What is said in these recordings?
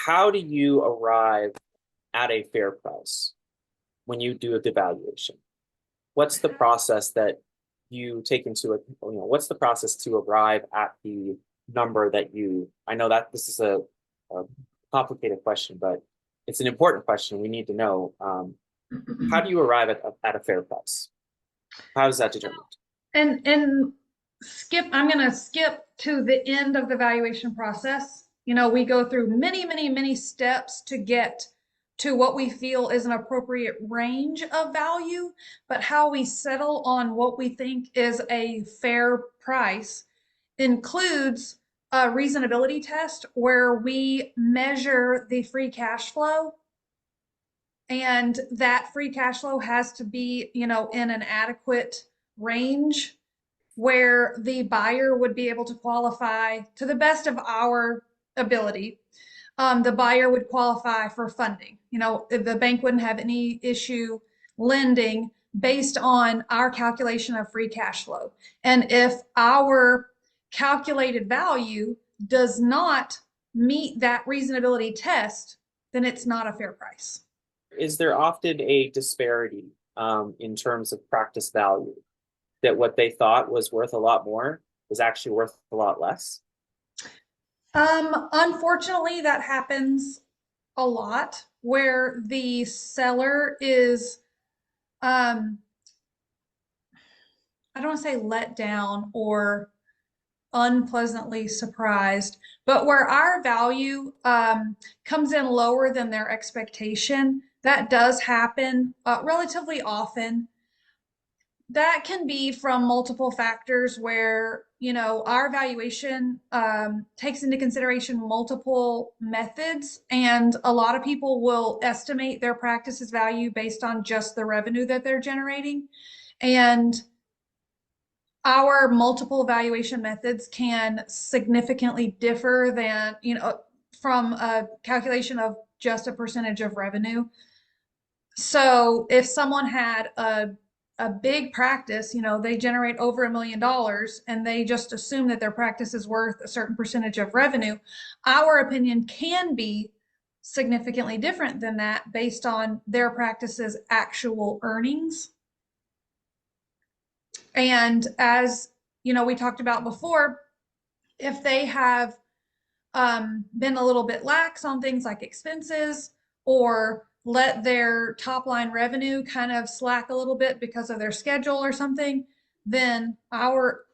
how do you arrive at a fair price when you do a devaluation? What's the process that you take into it? What's the process to arrive at the number that you? I know that this is a complicated question, but it's an important question. We need to know. How do you arrive at a fair price? How is that determined? And I'm going to skip to the end of the valuation process. We go through many, many, many steps to get to what we feel is an appropriate range of value, but how we settle on what we think is a fair price includes a reasonability test where we measure the free cash flow, and that free cash flow has to be, in an adequate range where the buyer would be able to qualify to the best of our ability. The buyer would qualify for funding. The bank wouldn't have any issue lending based on our calculation of free cash flow. And if our calculated value does not meet that reasonability test, then it's not a fair price. Is there often a disparity in terms of practice value, that what they thought was worth a lot more was actually worth a lot less? Unfortunately, that happens a lot where the seller is, I don't want to say let down or unpleasantly surprised, but where our value comes in lower than their expectation. That does happen relatively often. That can be from multiple factors where, our valuation takes into consideration multiple methods, and a lot of people will estimate their practice's value based on just the revenue that they're generating. And our multiple valuation methods can significantly differ than, from a calculation of just a percentage of revenue. So if someone had a big practice, they generate over $1 million and they just assume that their practice is worth a certain percentage of revenue, our opinion can be significantly different than that based on their practice's actual earnings. And as we talked about before, if they have been a little bit lax on things like expenses, or let their top line revenue kind of slack a little bit because of their schedule or something, then our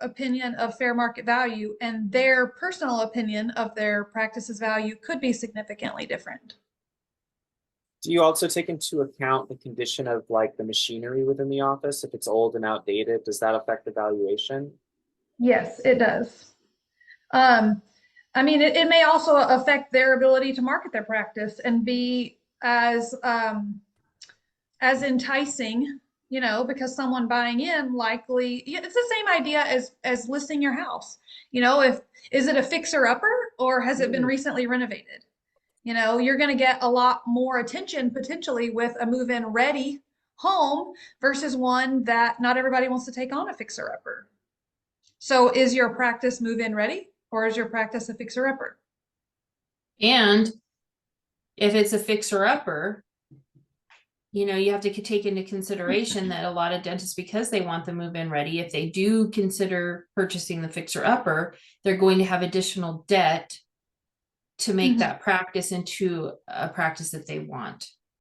opinion of fair market value and their personal opinion of their practice's value could be significantly different. Do you also take into account the condition of like the machinery within the office? If it's old and outdated, does that affect the valuation? Yes, it does. I mean, it may also affect their ability to market their practice and be as enticing, because someone buying in likely, it's the same idea as listing your house. If is it a fixer upper or has it been recently renovated? You're going to get a lot more attention potentially with a move-in ready home versus one that not everybody wants to take on a fixer upper. So is your practice move-in ready, or is your practice a fixer upper? And if it's a fixer upper, you have to take into consideration that a lot of dentists, because they want the move-in ready, if they do consider purchasing the fixer upper, they're going to have additional debt to make that practice into a practice that they want.